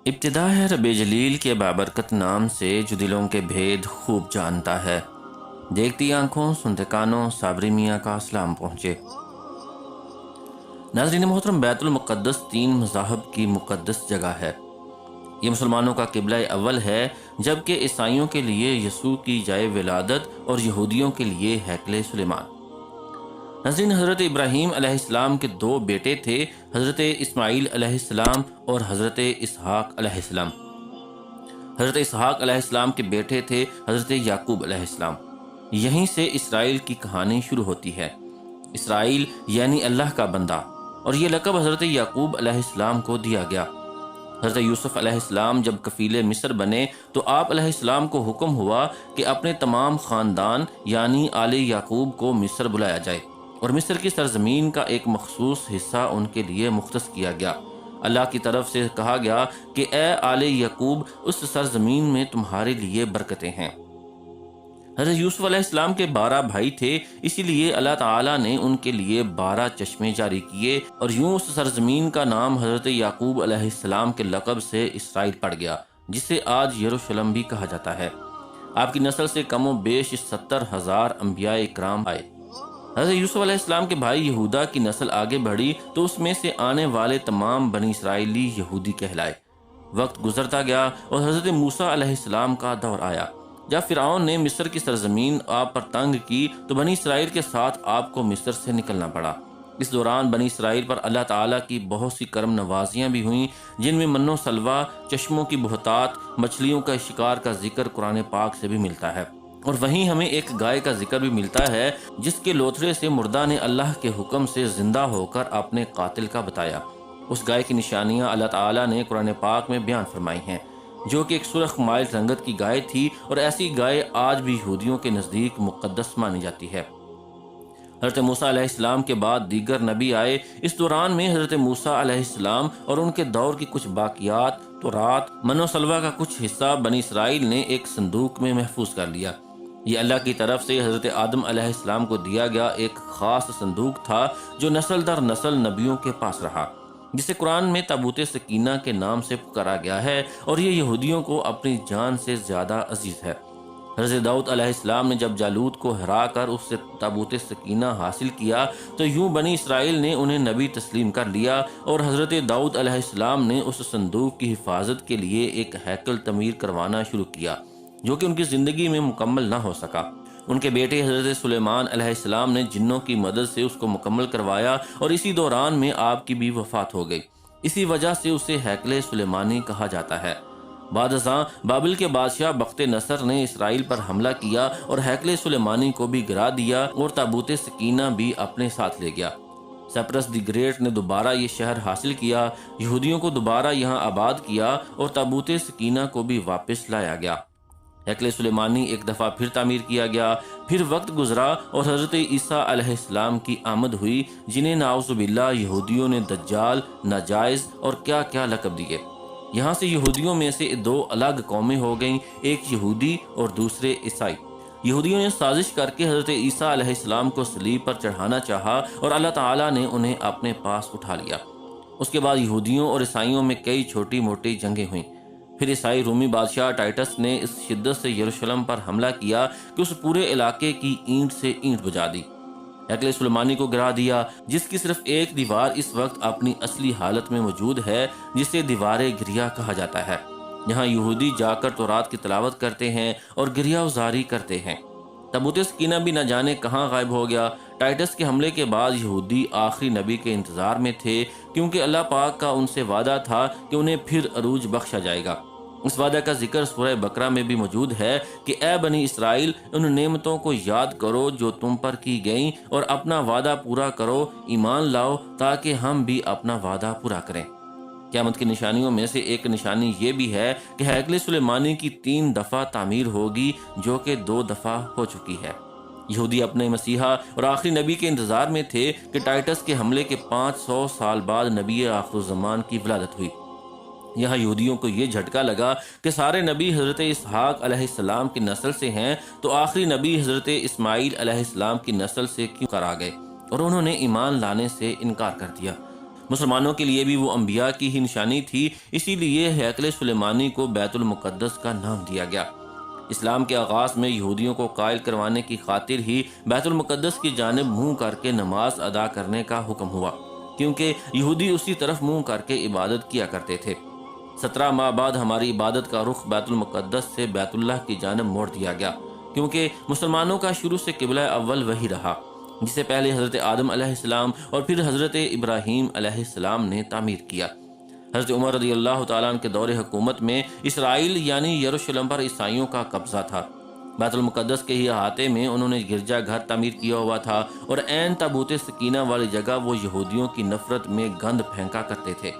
ابتدا ہے رب جلیل کے بابرکت نام سے جو دلوں کے بھید خوب جانتا ہے۔ دیکھتی آنکھوں سنتے کانوں صابری میاں کا سلام پہنچے۔ ناظرین محترم، بیت المقدس 3 مذاہب کی مقدس جگہ ہے۔ یہ مسلمانوں کا قبلہ اول ہے، جبکہ عیسائیوں کے لیے یسوع کی جائے ولادت اور یہودیوں کے لیے ہیکل سلیمان۔ ناظرین، حضرت ابراہیم علیہ السلام کے 2 بیٹے تھے، حضرت اسماعیل علیہ السلام اور حضرت اسحاق علیہ السلام۔ حضرت اسحاق علیہ السلام کے بیٹے تھے حضرت یعقوب علیہ السلام۔ یہیں سے اسرائیل کی کہانی شروع ہوتی ہے۔ اسرائیل یعنی اللہ کا بندہ، اور یہ لقب حضرت یعقوب علیہ السلام کو دیا گیا۔ حضرت یوسف علیہ السلام جب کفیل مصر بنے تو آپ علیہ السلام کو حکم ہوا کہ اپنے تمام خاندان یعنی آل یعقوب کو مصر بلایا جائے، اور مصر کی سرزمین کا ایک مخصوص حصہ ان کے لیے مختص کیا گیا۔ اللہ کی طرف سے کہا گیا کہ اے آل یعقوب، اس سرزمین میں تمہارے لیے برکتیں ہیں۔ حضرت یوسف علیہ السلام کے 12 بھائی تھے، اسی لیے اللہ تعالیٰ نے ان کے لیے 12 چشمے جاری کیے، اور یوں اس سرزمین کا نام حضرت یعقوب علیہ السلام کے لقب سے اسرائیل پڑ گیا، جسے آج یروشلم بھی کہا جاتا ہے۔ آپ کی نسل سے کم و بیش 70,000 انبیاء اکرام آئے۔ حضرت یوسف علیہ السلام کے بھائی یہودا کی نسل آگے بڑھی تو اس میں سے آنے والے تمام بنی اسرائیلی یہودی کہلائے۔ وقت گزرتا گیا اور حضرت موسیٰ علیہ السلام کا دور آیا۔ جب فرعون نے مصر کی سرزمین آپ پر تنگ کی تو بنی اسرائیل کے ساتھ آپ کو مصر سے نکلنا پڑا۔ اس دوران بنی اسرائیل پر اللہ تعالیٰ کی بہت سی کرم نوازیاں بھی ہوئیں، جن میں من و سلوہ، چشموں کی بہتات، مچھلیوں کا شکار کا ذکر قرآن پاک سے بھی ملتا ہے۔ اور وہیں ہمیں ایک گائے کا ذکر بھی ملتا ہے، جس کے لوتھڑے سے مردہ نے اللہ کے حکم سے زندہ ہو کر اپنے قاتل کا بتایا۔ اس گائے کی نشانیاں اللہ تعالیٰ نے قرآن پاک میں بیان فرمائی ہیں، جو کہ ایک سرخ مائل رنگت کی گائے تھی، اور ایسی گائے آج بھی یہودیوں کے نزدیک مقدس مانی جاتی ہے۔ حضرت موسیٰ علیہ السلام کے بعد دیگر نبی آئے۔ اس دوران میں حضرت موسیٰ علیہ السلام اور ان کے دور کی کچھ باقیات، تورات، من و سلوہ کا کچھ حصہ بنی اسرائیل نے ایک صندوق میں محفوظ کر لیا۔ یہ اللہ کی طرف سے حضرت آدم علیہ السلام کو دیا گیا ایک خاص صندوق تھا، جو نسل در نسل نبیوں کے پاس رہا، جسے قرآن میں تابوت سکینہ کے نام سے پکارا گیا ہے، اور یہ یہودیوں کو اپنی جان سے زیادہ عزیز ہے۔ حضرت داؤد علیہ السلام نے جب جالوت کو ہرا کر اس سے تابوت سکینہ حاصل کیا تو یوں بنی اسرائیل نے انہیں نبی تسلیم کر لیا، اور حضرت داؤد علیہ السلام نے اس صندوق کی حفاظت کے لیے ایک ہیکل تعمیر کروانا شروع کیا، جو کہ ان کی زندگی میں مکمل نہ ہو سکا۔ ان کے بیٹے حضرت سلیمان علیہ السلام نے جنوں کی مدد سے اس کو مکمل کروایا، اور اسی دوران میں آپ کی بھی وفات ہو گئی۔ اسی وجہ سے اسے ہیکل سلیمانی کہا جاتا ہے۔ بعد ازاں بابل کے بادشاہ بخت نصر نے اسرائیل پر حملہ کیا اور ہیکل سلیمانی کو بھی گرا دیا، اور تابوت سکینہ بھی اپنے ساتھ لے گیا۔ سیپرس دی گریٹ نے دوبارہ یہ شہر حاصل کیا، یہودیوں کو دوبارہ یہاں آباد کیا، اور تابوت سکینہ کو بھی واپس لایا گیا۔ ہیکل سلیمانی ایک دفعہ پھر تعمیر کیا گیا۔ پھر وقت گزرا اور حضرت عیسیٰ علیہ السلام کی آمد ہوئی، جنہیں نعوذ باللہ یہودیوں نے دجال، ناجائز اور کیا کیا لقب دیے۔ یہاں سے یہودیوں میں سے 2 الگ قومیں ہو گئیں، ایک یہودی اور دوسرے عیسائی۔ یہودیوں نے سازش کر کے حضرت عیسیٰ علیہ السلام کو صلیب پر چڑھانا چاہا، اور اللہ تعالیٰ نے انہیں اپنے پاس اٹھا لیا۔ اس کے بعد یہودیوں اور عیسائیوں میں کئی چھوٹی موٹی جنگیں ہوئیں۔ پھر عیسائی رومی بادشاہ ٹائٹس نے اس شدت سے یروشلم پر حملہ کیا کہ اس پورے علاقے کی اینٹ سے اینٹ بجا دی، ہیکل سلیمانی کو گرا دیا، جس کی صرف ایک دیوار اس وقت اپنی اصلی حالت میں موجود ہے، جسے دیوار گریا کہا جاتا ہے۔ یہاں یہودی جا کر تورات کی تلاوت کرتے ہیں اور گریہ وزاری کرتے ہیں۔ تابوت سکینہ بھی نہ جانے کہاں غائب ہو گیا۔ ٹائٹس کے حملے کے بعد یہودی آخری نبی کے انتظار میں تھے، کیونکہ اللہ پاک کا ان سے وعدہ تھا کہ انہیں پھر عروج بخشا جائے گا۔ اس وعدہ کا ذکر سورہ بقرہ میں بھی موجود ہے کہ اے بنی اسرائیل، ان نعمتوں کو یاد کرو جو تم پر کی گئیں، اور اپنا وعدہ پورا کرو، ایمان لاؤ تاکہ ہم بھی اپنا وعدہ پورا کریں۔ قیامت کی نشانیوں میں سے ایک نشانی یہ بھی ہے کہ ہیکل سلیمانی کی 3 دفعہ تعمیر ہوگی، جو کہ 2 دفعہ ہو چکی ہے۔ یہودی اپنے مسیحا اور آخری نبی کے انتظار میں تھے کہ ٹائٹس کے حملے کے 500 سال بعد نبی آخر الزمان کی ولادت ہوئی۔ یہاں یہودیوں کو یہ جھٹکا لگا کہ سارے نبی حضرت اسحاق علیہ السلام کی نسل سے ہیں، تو آخری نبی حضرت اسماعیل علیہ السلام کی نسل سے کیوں کر آ گئے، اور انہوں نے ایمان لانے سے انکار کر دیا۔ مسلمانوں کے لیے بھی وہ انبیاء کی ہی نشانی تھی، اسی لیے ہیکل سلیمانی کو بیت المقدس کا نام دیا گیا۔ اسلام کے آغاز میں یہودیوں کو قائل کروانے کی خاطر ہی بیت المقدس کی جانب منہ کر کے نماز ادا کرنے کا حکم ہوا، کیونکہ یہودی اسی طرف منہ کر کے عبادت کیا کرتے تھے۔ 17 ماہ بعد ہماری عبادت کا رخ بیت المقدس سے بیت اللہ کی جانب موڑ دیا گیا، کیونکہ مسلمانوں کا شروع سے قبلہ اول وہی رہا، جسے پہلے حضرت آدم علیہ السلام اور پھر حضرت ابراہیم علیہ السلام نے تعمیر کیا۔ حضرت عمر رضی اللہ تعالیٰ عنہ کے دور حکومت میں اسرائیل یعنی یروشلم پر عیسائیوں کا قبضہ تھا۔ بیت المقدس کے ہی احاطے میں انہوں نے گرجا گھر تعمیر کیا ہوا تھا، اور عین تابوت سکینہ والی جگہ وہ یہودیوں کی نفرت میں گند پھینکا کرتے تھے۔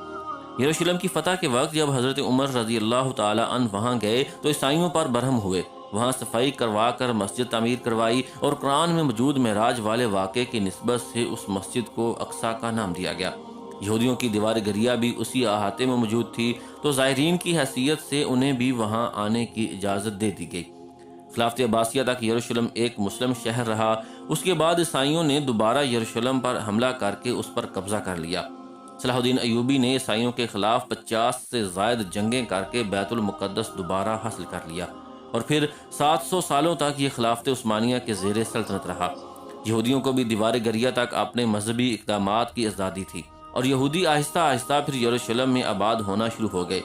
یروشلم کی فتح کے وقت جب حضرت عمر رضی اللہ تعالیٰ عنہ وہاں گئے تو عیسائیوں پر برہم ہوئے، وہاں صفائی کروا کر مسجد تعمیر کروائی، اور قرآن میں موجود معراج والے واقعے کی نسبت سے اس مسجد کو اقصیٰ کا نام دیا گیا۔ یہودیوں کی دیوار گریہ بھی اسی احاطے میں موجود تھی، تو زائرین کی حیثیت سے انہیں بھی وہاں آنے کی اجازت دے دی گئی۔ خلافت عباسیہ تک یروشلم ایک مسلم شہر رہا۔ اس کے بعد عیسائیوں نے دوبارہ یروشلم پر حملہ کر کے اس پر قبضہ کر لیا۔ صلاح الدین ایوبی نے عیسائیوں کے خلاف 50 سے زائد جنگیں کر کے بیت المقدس دوبارہ حاصل کر لیا، اور پھر 700 سالوں تک یہ خلافت عثمانیہ کے زیر سلطنت رہا۔ یہودیوں کو بھی دیوار گریہ تک اپنے مذہبی اقدامات کی آزادی تھی، اور یہودی آہستہ آہستہ پھر یروشلم میں آباد ہونا شروع ہو گئے۔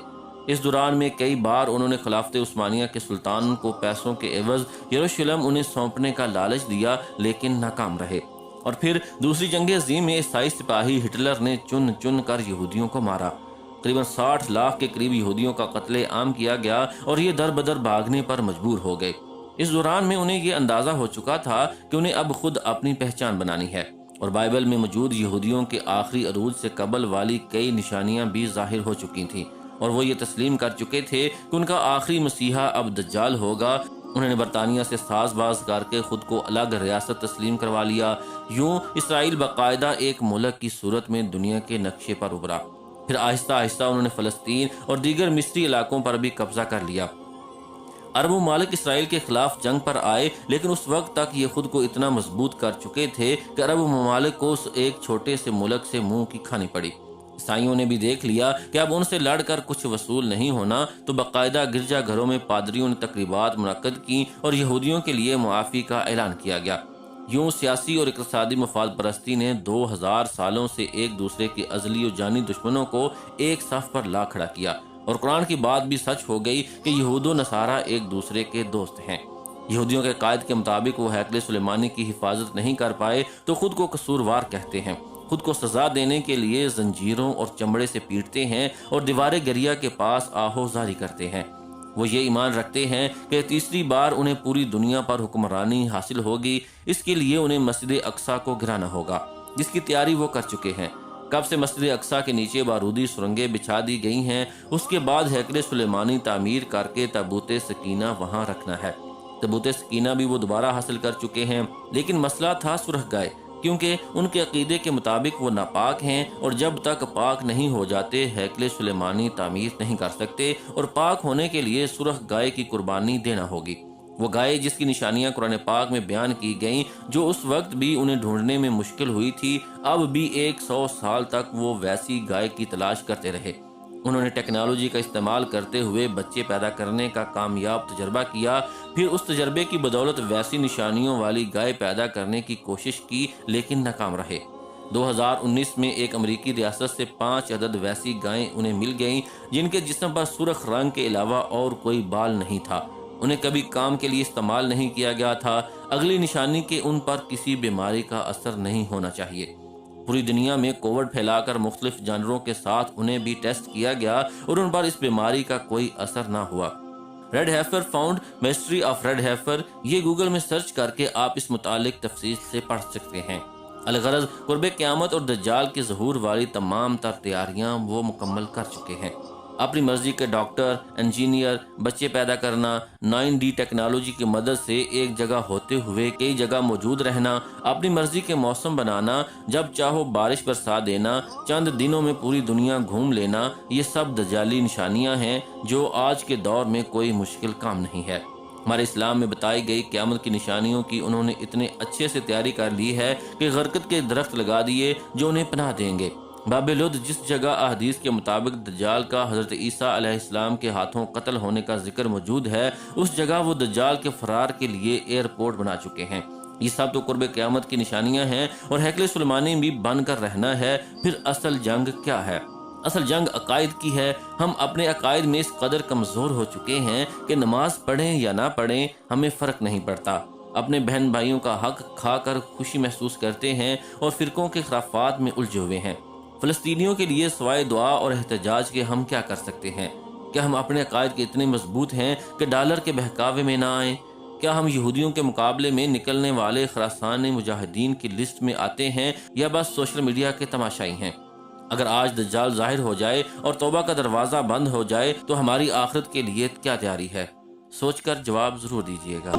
اس دوران میں کئی بار انہوں نے خلافت عثمانیہ کے سلطان کو پیسوں کے عوض یروشلم انہیں سونپنے کا لالچ دیا، لیکن ناکام رہے۔ اور پھر دوسری جنگ عظیم میں عیسائی سپاہی ہٹلر نے چن چن کر یہودیوں کو مارا۔ تقریباً 60 لاکھ کے قریب یہودیوں کا قتل عام کیا گیا، اور یہ در بدر بھاگنے پر مجبور ہو گئے۔ اس دوران میں انہیں یہ اندازہ ہو چکا تھا کہ انہیں اب خود اپنی پہچان بنانی ہے، اور بائبل میں موجود یہودیوں کے آخری عروج سے قبل والی کئی نشانیاں بھی ظاہر ہو چکی تھیں، اور وہ یہ تسلیم کر چکے تھے کہ ان کا آخری مسیحا اب دجال ہوگا۔ انہوں نے برطانیہ سے ساز باز کر کے خود کو الگ ریاست تسلیم کروا لیا۔ یوں اسرائیل باقاعدہ ایک ملک کی صورت میں دنیا کے نقشے پر ابھرا۔ پھر آہستہ آہستہ انہوں نے فلسطین اور دیگر مصری علاقوں پر بھی قبضہ کر لیا۔ عرب ممالک اسرائیل کے خلاف جنگ پر آئے، لیکن اس وقت تک یہ خود کو اتنا مضبوط کر چکے تھے کہ عرب ممالک کو اس ایک چھوٹے سے ملک سے منہ کی کھانی پڑی۔ عیسائیوں نے بھی دیکھ لیا کہ اب ان سے لڑ کر کچھ وصول نہیں ہونا، تو باقاعدہ گرجا گھروں میں پادریوں نے تقریبات منعقد کی اور یہودیوں کے لیے معافی کا اعلان کیا گیا۔ یوں سیاسی اور اقتصادی مفاد پرستی نے 2000 سالوں سے ایک دوسرے کے ازلی و جانی دشمنوں کو ایک صف پر لا کھڑا کیا، اور قرآن کی بات بھی سچ ہو گئی کہ یہود و نصارہ ایک دوسرے کے دوست ہیں۔ یہودیوں کے قائد کے مطابق وہ ہیکل سلیمانی کی حفاظت نہیں کر پائے تو خود کو قصوروار کہتے ہیں، خود کو سزا دینے کے لیے زنجیروں اور چمڑے سے پیٹتے ہیں، اور دیوار گریہ کے پاس آہو زاری کرتے ہیں۔ وہ یہ ایمان رکھتے ہیں کہ تیسری بار انہیں پوری دنیا پر حکمرانی حاصل ہوگی، اس کے لیے انہیں مسجد اقصیٰ کو گرانا ہوگا، جس کی تیاری وہ کر چکے ہیں۔ کب سے مسجد اقصیٰ کے نیچے بارودی سرنگیں بچھا دی گئی ہیں، اس کے بعد ہیکل سلیمانی تعمیر کر کے تابوت سکینہ وہاں رکھنا ہے۔ تابوت سکینہ بھی وہ دوبارہ حاصل کر چکے ہیں، لیکن مسئلہ تھا سرخ گائے، کیونکہ ان کے عقیدے کے مطابق وہ ناپاک ہیں، اور جب تک پاک نہیں ہو جاتے ہیکل سلیمانی تعمیر نہیں کر سکتے، اور پاک ہونے کے لیے سرخ گائے کی قربانی دینا ہوگی۔ وہ گائے جس کی نشانیاں قرآن پاک میں بیان کی گئیں، جو اس وقت بھی انہیں ڈھونڈنے میں مشکل ہوئی تھی، اب بھی 100 سال تک وہ ویسی گائے کی تلاش کرتے رہے۔ انہوں نے ٹیکنالوجی کا استعمال کرتے ہوئے بچے پیدا کرنے کا کامیاب تجربہ کیا، پھر اس تجربے کی بدولت ویسی نشانیوں والی گائے پیدا کرنے کی کوشش کی، لیکن ناکام رہے۔ 2019 میں ایک امریکی ریاست سے 5 عدد ویسی گائیں انہیں مل گئیں جن کے جسم پر سرخ رنگ کے علاوہ اور کوئی بال نہیں تھا، انہیں کبھی کام کے لیے استعمال نہیں کیا گیا تھا۔ اگلی نشانی کہ ان پر کسی بیماری کا اثر نہیں ہونا چاہیے۔ پوری دنیا میں کووڈ پھیلا کر مختلف جانوروں کے ساتھ انہیں بھی ٹیسٹ کیا گیا، اور ان پر اس بیماری کا کوئی اثر نہ ہوا۔ Red heifer found mystery of red heifer, یہ گوگل میں سرچ کر کے آپ اس متعلق تفصیل سے پڑھ سکتے ہیں۔ الغرض قرب قیامت اور دجال کے ظہور والی تمام تر تیاریاں وہ مکمل کر چکے ہیں۔ اپنی مرضی کے ڈاکٹر، انجینئر، بچے پیدا کرنا، 9D ٹیکنالوجی کی مدد سے ایک جگہ ہوتے ہوئے کئی جگہ موجود رہنا، اپنی مرضی کے موسم بنانا، جب چاہو بارش برسا دینا، چند دنوں میں پوری دنیا گھوم لینا، یہ سب دجالی نشانیاں ہیں جو آج کے دور میں کوئی مشکل کام نہیں ہے۔ ہمارے اسلام میں بتائی گئی قیامت کی نشانیوں کی انہوں نے اتنے اچھے سے تیاری کر لی ہے کہ غرقت کے درخت لگا دیے جو انہیں پناہ دیں گے۔ باب لد جس جگہ احادیث کے مطابق دجال کا حضرت عیسیٰ علیہ السلام کے ہاتھوں قتل ہونے کا ذکر موجود ہے، اس جگہ وہ دجال کے فرار کے لیے ایئرپورٹ بنا چکے ہیں۔ یہ سب تو قرب قیامت کی نشانیاں ہیں اور ہیکل سلیمانی بھی بن کر رہنا ہے۔ پھر اصل جنگ کیا ہے؟ اصل جنگ عقائد کی ہے۔ ہم اپنے عقائد میں اس قدر کمزور ہو چکے ہیں کہ نماز پڑھیں یا نہ پڑھیں ہمیں فرق نہیں پڑتا، اپنے بہن بھائیوں کا حق کھا کر خوشی محسوس کرتے ہیں اور فرقوں کے خرافات میں الجھے ہوئے ہیں۔ فلسطینیوں کے لیے سوائے دعا اور احتجاج کے ہم کیا کر سکتے ہیں؟ کیا ہم اپنے عقائد کے اتنے مضبوط ہیں کہ ڈالر کے بہکاوے میں نہ آئیں؟ کیا ہم یہودیوں کے مقابلے میں نکلنے والے خراسان مجاہدین کی لسٹ میں آتے ہیں یا بس سوشل میڈیا کے تماشائی ہیں؟ اگر آج دجال ظاہر ہو جائے اور توبہ کا دروازہ بند ہو جائے تو ہماری آخرت کے لیے کیا تیاری ہے؟ سوچ کر جواب ضرور دیجیے گا۔